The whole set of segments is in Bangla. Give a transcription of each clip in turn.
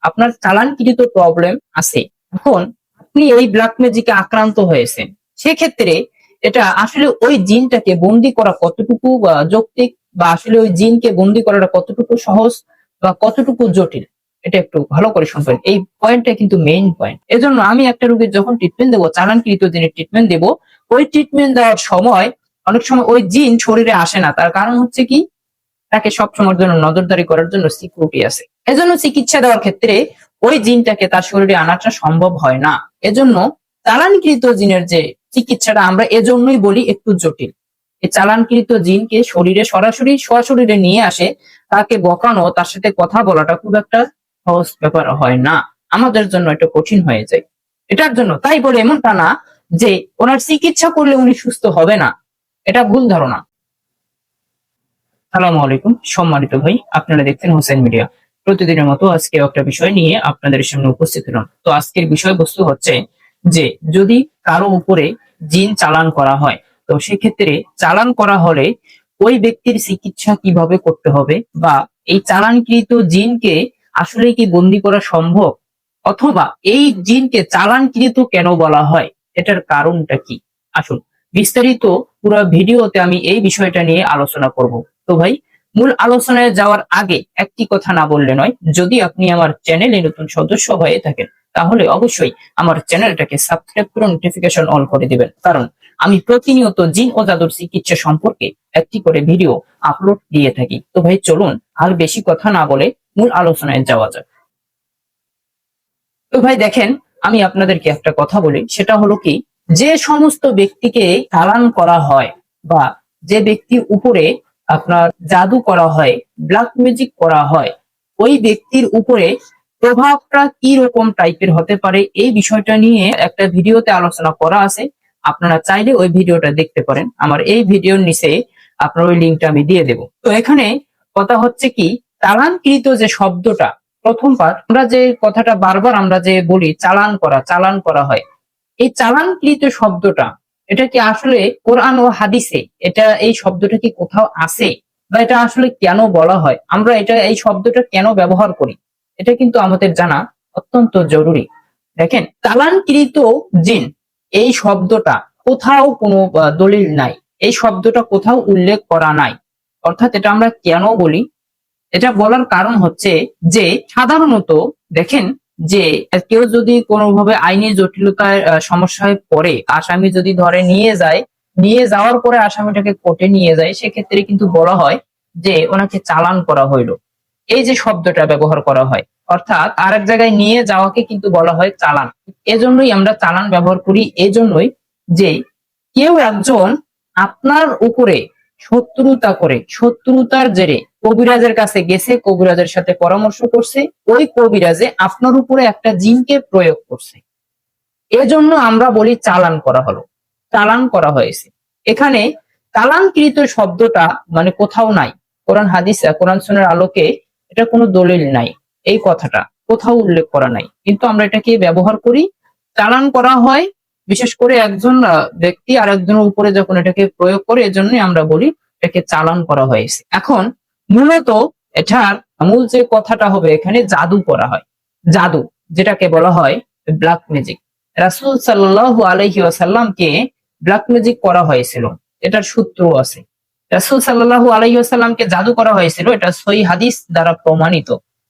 আপনার চালানকৃত প্রবলেম আছে। এখন আপনি এই ব্ল্যাক ম্যাজিকে আক্রান্ত হয়েছেন, সেক্ষেত্রে এটা আসলে ওই জিনটাকে বন্দি করা কতটুকু যৌক্তিক, বা আসলে ওই জিনকে বন্দি করাটা কতটুকু সহজ বা কতটুকু জটিল, এটা একটু ভালো করে শুনবেন। এই পয়েন্টটা কিন্তু মেইন পয়েন্ট। এজন্য আমি একটা রোগীর যখন ট্রিটমেন্ট দেবো, চালানকৃত জিনের ট্রিটমেন্ট দেবো, ওই ট্রিটমেন্ট দেওয়ার সময় অনেক সময় ওই জিন শরীরে আসে না। তার কারণ হচ্ছে কি, তাকে সবসময়ের জন্য নজরদারি করার জন্য সিকিউরিটি আছে। এজন্য চিকিৎসা দেওয়ার ক্ষেত্রে ওই জিনটাকে তার শরীরে আনাটা সম্ভব হয় না। এজন্য চালানকৃত জিনের যে চিকিৎসাটা আমরা এজন্যই বলি একটু জটিল। এই চালানকৃত জিনকে শরীরে সরাসরি সশরীরে নিয়ে আসে, তাকে বকানো, তার সাথে কথা বলাটা খুব একটা সহজ ব্যাপার হয় না, আমাদের জন্য এটা কঠিন হয়ে যায়। এটার জন্য তাই বলে এমনটা না যে ওনার চিকিৎসা করলে উনি সুস্থ হবে না, এটা ভুল ধারণা। আসসালামু আলাইকুম সম্মানিত ভাই, আপনারা দেখছেন হোসেন মিডিয়া। প্রতিদিনের মতো আজকে একটা বিষয় নিয়ে আপনাদের সামনে উপস্থিত হলাম। তো আজকের বিষয়বস্তু হচ্ছে যে যদি কারো উপরে জিন চালান করা হয়, তো সেক্ষেত্রে চালান করা হলে ওই ব্যক্তির চিকিৎসা কিভাবে করতে হবে, বা এই চালানকৃত জিনকে আসলে কি বন্দি করা সম্ভব, অথবা এই জিনকে চালানকৃত কেন বলা হয়, এটার কারণটা কি, আসুন বিস্তারিত পুরো ভিডিওতে আমি এই বিষয়টা নিয়ে আলোচনা করব। তো ভাই, মূল আলোচনায় যাওয়ার আগে একটি কথা না বললে নয়, যদি আপনি আমার চ্যানেলে নতুন সদস্য হয়ে থাকেন তাহলে অবশ্যই আমার চ্যানেলটাকে সাবস্ক্রাইব করে নোটিফিকেশন অন করে দিবেন, কারণ আমি প্রতিনিয়ত জিন ও জাদুর চিকিৎসা সম্পর্কে একটি করে ভিডিও আপলোড দিয়ে থাকি। তো ভাই চলুন আর বেশি কথা না বলে মূল আলোচনায় যাওয়া যাক। তো ভাই দেখেন, আমি আপনাদেরকে একটা কথা বলি, সেটা হলো কি, যে সমস্ত ব্যক্তিকে চালান করা হয় বা যে ব্যক্তির উপরে আপনার জাদু করা হয়, ব্ল্যাক ম্যাজিক করা হয়, ওই ব্যক্তির উপরে প্রভাবটা কি রকম টাইপের হতে পারে, এই বিষয়টা নিয়ে একটা ভিডিওতে আলোচনা করা আছে। আপনারা চাইলে ওই ভিডিওটা দেখতে পারেন, আমার এই ভিডিওর নিচে আপনার ওই লিঙ্কটা আমি দিয়ে দেব। তো এখানে কথা হচ্ছে কি, চালানকৃত যে শব্দটা, প্রথম পার্ট আমরা যে কথাটা বারবার আমরা যে বলি চালান করা, চালান করা হয়, এই চালানকৃত শব্দটা এটা কি আসলে কোরআন ও হাদিসে এটা এই শব্দটা কি কোথাও আছে, বা এটা আসলে কেন বলা হয়, আমরা এটা এই শব্দটা কেন ব্যবহার করি, এটা কিন্তু আমাদের জানা অত্যন্ত জরুরি। দেখেন, চালানকৃত জিন এই শব্দটা কোথাও কোনো দলিল নাই, এই শব্দটা কোথাও উল্লেখ করা নাই। অর্থাৎ এটা আমরা কেন বলি, এটা বলার কারণ হচ্ছে যে সাধারণত দেখেন, যে কেউ যদি কোনোভাবে আইনি জটিলতায় সমস্যায় পড়ে, আসামি যদি ধরে নিয়ে যায়, নিয়ে যাওয়ার পরে আসামিটাকে কোর্টে নিয়ে যায়, সেক্ষেত্রে কিন্তু বলা হয় যে ওনাকে চালান করা হইলো। এই যে শব্দটা ব্যবহার করা হয়, অর্থাৎ আরেক জায়গায় নিয়ে যাওয়াকে কিন্তু বলা হয় চালান। এজন্যই আমরা চালান ব্যবহার করি, এজন্যই যে কেউ একজন আপনার উপরে শত্রুতা করে, শত্রুতার জেরে কবিরাজের কাছে গেছে, কবিরাজের সাথে পরামর্শ করছে, ওই কবিরাজে আপনার উপরে একটা জিনকে প্রয়োগ করছে, এজন্য আমরা বলি চালান করা হলো, চালান করা হয়েছে। এখানে চালানকৃত শব্দটা মানে কোথাও নাই, কোরআন হাদিস কোরআন সুন্নাহর আলোকে এটা কোনো দলিল নাই, এই কথাটা কোথাও উল্লেখ করা নাই, কিন্তু আমরা এটাকে ব্যবহার করি। চালান করা হয় বিশেষ করে একজন ব্যক্তি আর একজনের উপরে যখন এটাকে প্রয়োগ করে, এজন্যই আমরা বলি এটাকে চালান করা হয়েছে। এখন মূলত এটার মূল যে কথাটা হবে, এখানে জাদু করা হয়, জাদু যেটাকে বলা হয় ব্ল্যাক ম্যাজিক। রাসূল সাল্লাল্লাহু আলাইহি ওয়াসাল্লামকে ব্ল্যাক ম্যাজিক করা হয়েছিল, এটার সূত্র আছে। রাসূল সাল্লাল্লাহু আলাইহি ওয়াসাল্লামকে জাদু করা হয়েছিল, এটা সহিহ হাদিস দ্বারা প্রমাণিত।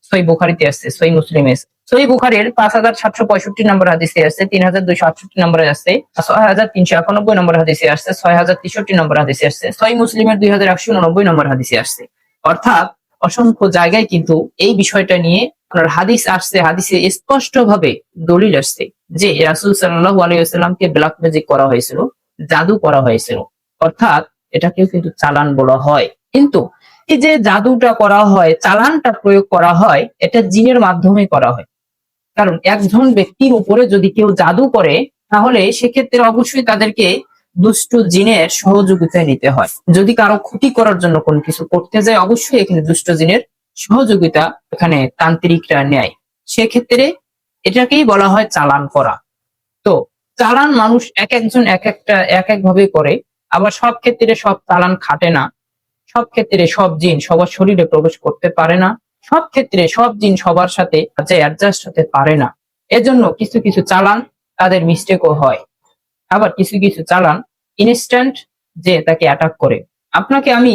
সহিহ বুখারীতে আছে, সহিহ মুসলিমে আছে। সহিহ বুখারীর 5765 নম্বর হাদিসে আছে, 3268 নম্বরে আছে, 6391 নম্বর হাদিসে আছে, 6063 নম্বর হাদিসে আছে, সহিহ মুসলিমের 2189 নম্বর হাদিসে আছে। অর্থাৎ অসংখ্য জায়গায় কিন্তু এই বিষয়টা নিয়ে আপনার হাদিস আসছে, হাদিসে স্পষ্ট ভাবে দলিল আসছে যে রাসূল সাল্লাল্লাহু আলাইহি ওয়াসাল্লামকে ব্ল্যাক ম্যাজিক করা হয়েছিল, জাদু করা হয়েছিল। অর্থাৎ এটাকেও কিন্তু চালান বলা হয়। কিন্তু এই যে জাদুটা করা হয়, চালানটা প্রয়োগ করা হয়, এটা জিনের মাধ্যমে করা হয়। কারণ একজন ব্যক্তির উপরে যদি কেউ জাদু করে, তাহলে সেক্ষেত্রে অবশ্যই তাদেরকে দুষ্ট জিনের সহযোগিতা নিতে হয়। যদি কারো ক্ষতি করার জন্য কোনো কিছু করতে যায়, অবশ্যই এখানে দুষ্ট জিনের সহযোগিতা এখানে তান্ত্রিকরা নেয়। সেক্ষেত্রে এটাকেই বলা হয় চালান করা। তো চালান মানুষ এক একজন এক এক ভাবে করে, আবার সব ক্ষেত্রে সব চালান খাটে না, সব ক্ষেত্রে সব জিন সবার শরীরে প্রবেশ করতে পারে না, সব ক্ষেত্রে সব জিন সবার সাথে যে অ্যাডজাস্ট হতে পারে না। এজন্য কিছু কিছু চালান তাদের মিস্টেকও হয়, আবার কিছু কিছু চালান ইনস্ট্যান্ট যে তাকে অ্যাটাক করে। আপনাকে আমি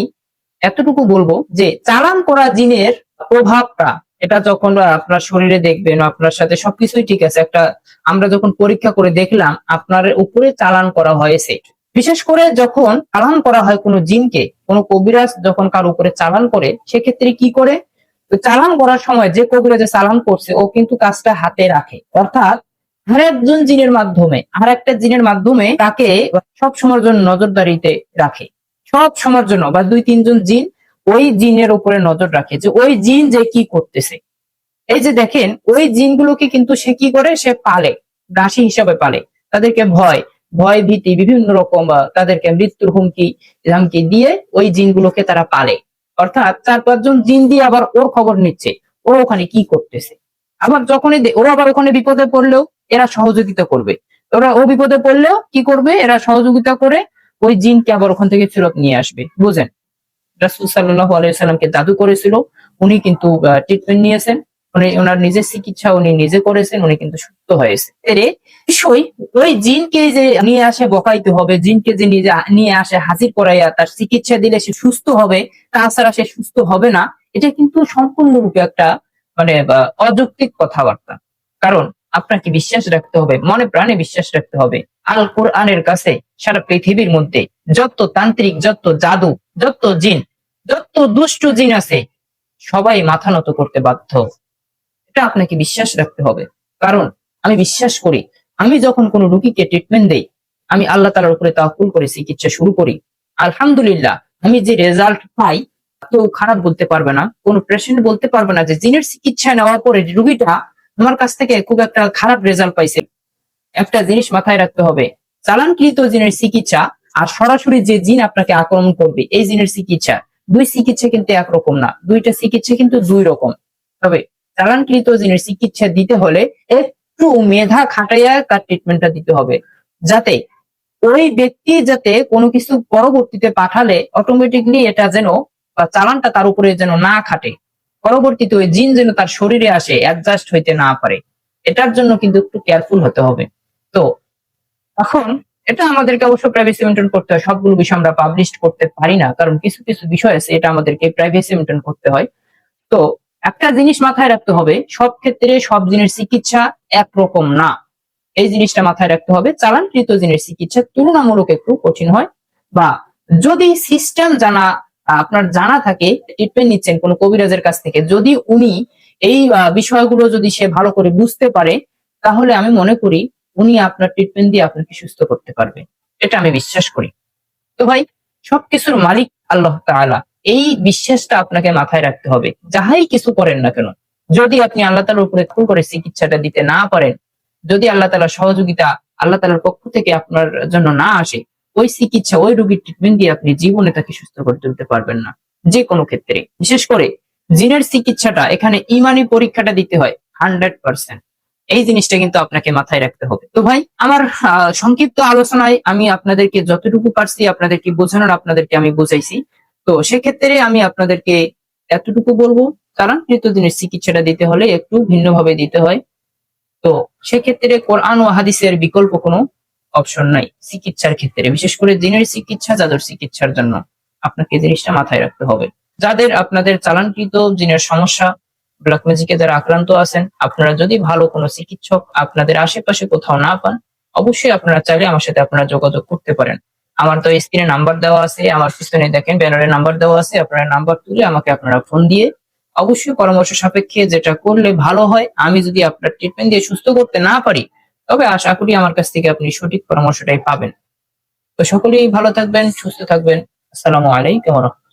এতটুকু বলবো যে চালান করা জিনের প্রভাবটা, এটা যখন আপনার শরীরে দেখবেন, আপনার সাথে সবকিছুই ঠিক আছে, একটা আমরা যখন পরীক্ষা করে দেখলাম আপনার উপরে চালান করা হয়েছে, বিশেষ করে যখন চালান করা হয় কোনো জিনকে, কোনো কবিরাজ যখন কার উপরে চালান করে, সেক্ষেত্রে কি করে, তো চালান করার সময় যে কবিরাজে চালান করছে ও কিন্তু কাজটা হাতে রাখে, অর্থাৎ আর একজন জিনের মাধ্যমে আর একটা জিনের মাধ্যমে তাকে সব সময়ের জন্য নজরদারিতে রাখে, সব সময়ের জন্য, বা দুই তিনজন জিন ওই জিনের উপরে নজর রাখে যে ওই জিন যে কি করতেছে। এই যে দেখেন ওই জিনগুলোকে কিন্তু সে কি করে, সে পালে, দাসী হিসাবে পালে, তাদেরকে ভয় ভয় ভীতি বিভিন্ন রকম তাদেরকে মৃত্যুর হুমকি ধামকি দিয়ে ওই জিনগুলোকে তারা পালে, অর্থাৎ 4-5 জন জিন দিয়ে আবার ওর খবর নিচ্ছে ও ওখানে কি করতেছে। আবার যখনই ওরা আবার ওখানে বিপদে পড়লেও এরা সহযোগিতা করবে, ওরা ও বিপদে পড়লেও কি করবে, এরা সহযোগিতা করে ওই জিনকে আবার ওখান থেকে ফেরত নিয়ে আসবে। বুঝেন, রাসূল সাল্লাল্লাহু আলাইহি সাল্লামকে জাদু করেছিল, উনি কিন্তু ট্রিটমেন্ট নিয়েছেন, উনি ওনার নিজের চিকিৎসা উনি নিজে করেছেন, উনি কিন্তু সুস্থ হয়েছে। এর বিষয় ওই জিনকে যে নিয়ে আসে বকাইতে হবে, জিনকে যে নিয়ে আসে হাজির করাইয়া তার চিকিৎসা দিলে সে সুস্থ হবে, তাছাড়া সে সুস্থ হবে না, এটা কিন্তু সম্পূর্ণরূপে একটা মানে অযৌক্তিক কথাবার্তা। কারণ আপনাকে বিশ্বাস রাখতে হবে, মনে প্রাণে বিশ্বাস রাখতে হবে আল কোরআনের কাছে। সারা পৃথিবীর মধ্যে যত তান্ত্রিক, যত জাদু, যত জিন, যত দুষ্ট জিন আছে, সবাই মাথা নত করতে বাধ্য। এটা আপনাকে বিশ্বাস রাখতে হবে। কারণ আমি বিশ্বাস করি, আমি যখন কোনো রোগীকে ট্রিটমেন্ট দেই, আমি আল্লাহ তাআলার উপরে তাওয়াক্কুল করে চিকিৎসা শুরু করি, আলহামদুলিল্লাহ আমি যে রেজাল্ট পাই তো খারাপ বলতে পারবে না, কোনো পেশেন্ট বলতে পারবে না যে জিনের চিকিৎসা নেওয়ার পরে রোগীটা আমার কাছ থেকে খুব একটা খারাপ রেজাল্ট পাইছে। একটা জিনিস মাথায় রাখতে হবে, চালানকৃত জিনের চিকিৎসা আর সরাসরি যে জিন আপনাকে আক্রমণ করবে এই জিনের চিকিৎসা, দুই চিকিৎসা কিন্তু একরকম না, দুইটা চিকিৎসা কিন্তু দুই রকম। তবে চালানকৃত জিনের চিকিৎসা দিতে হলে একটু মেধা খাটাইয়া তার ট্রিটমেন্টটা দিতে হবে, যাতে ওই ব্যক্তি যাতে কোনো কিছু পরবর্তীতে পাঠালে অটোমেটিকলি এটা যেন বা চালানটা তার উপরে যেন না খাটে, পরবর্তীতে ওই জিন যেন তার শরীরে আসে অ্যাডজাস্ট হইতে না পারে, এটার জন্য কিন্তু একটু কেয়ারফুল হতে হবে। তো এখন এটা আমাদেরকে অবশ্য প্রাইভেসি মেনটেন করতে হয়, সবগুলো বিষয় আমরা পাবলিশ করতে পারি না, কারণ কিছু কিছু বিষয় আছে এটা আমাদেরকে প্রাইভেসি মেনটেন করতে হয়। তো একটা জিনিস মাথায় রাখতে হবে, সব ক্ষেত্রে সব জিনের চিকিৎসা একরকম না, এই জিনিসটা মাথায় রাখতে হবে। চালানকৃত জিনের চিকিৎসা তুলনামূলক একটু কঠিন হয়, বা যদি সিস্টেম জানা আপনার জানা থাকে, ট্রিটমেন্ট নিচ্ছেন কোনো কবিরাজের কাছ থেকে, যদি উনি এই বিষয়গুলো যদি সে ভালো করে বুঝতে পারে, তাহলে আমি মনে করি উনি আপনার ট্রিটমেন্ট দিয়ে আপনাকে সুস্থ করতে পারবে, এটা আমি বিশ্বাস করি। তো ভাই, সবকিছুর মালিক আল্লাহ তাআলা, এই বিশ্বাসটা আপনাকে মাথায় রাখতে হবে। যাহাই কিছু করেন না কেন, যদি আপনি আল্লাহ তাআলার উপরে তওয়াক্কুল করে চিকিৎসাটা দিতে না পারেন, যদি আল্লাহ তাআলার সহযোগিতা আল্লাহ তাআলার পক্ষ থেকে আপনার জন্য না আসে, ওই চিকিৎসা ওই রোগীর ট্রিটমেন্ট দিয়ে আপনি জীবনে তাকে সুস্থ করে তুলতে পারবেন না, যে কোনো ক্ষেত্রে। বিশেষ করে জিনের চিকিৎসাটা, এখানে ইমানি পরীক্ষাটা দিতে হয় 100%, এই জিনিসটা কিন্তু আপনাকে মাথায় রাখতে হবে। তো ভাই, আমার সংক্ষিপ্ত আলোচনায় আমি আপনাদেরকে যতটুকু পারছি আপনাদেরকে বোঝানোর আপনাদেরকে আমি বুঝাইছি। তো সেক্ষেত্রে আমি আপনাদেরকে এতটুকু বলবো, চালানকৃত জিনের চিকিৎসাটা দিতে হলে একটু ভিন্নভাবে দিতে হয়। তো সেক্ষেত্রে কোরআন ও হাদিসের বিকল্প কোনো অপশন নাই চিকিৎসার ক্ষেত্রে, বিশেষ করে জিনের চিকিৎসা, জাদুর চিকিৎসার জন্য আপনাকে জিনিসটা মাথায় রাখতে হবে। যাদের আপনাদের চালানকৃত জিনের সমস্যা, ব্ল্যাক ম্যাজিকে যারা আক্রান্ত আছেন, আপনারা যদি ভালো কোনো চিকিৎসক আপনাদের আশেপাশে কোথাও না পান, অবশ্যই আপনারা চাইলে আমার সাথে আপনারা যোগাযোগ করতে পারেন। আমার তো স্ক্রিনে নাম্বার দেওয়া আছে, আমার পিছনে দেখেন ব্যানারে নাম্বার দেওয়া আছে, আপনারা নাম্বার তুলে আমাকে আপনারা ফোন দিয়ে অবশ্যই পরামর্শ সাপেক্ষে যেটা করলে ভালো হয়, আমি যদি আপনার ট্রিটমেন্ট দিয়ে সুস্থ করতে না পারি, তবে আশা করি আমার কাছ থেকে আপনি সঠিক পরামর্শটাই পাবেন। তো সকলেই ভালো থাকবেন, সুস্থ থাকবেন। আসসালামু আলাইকুম।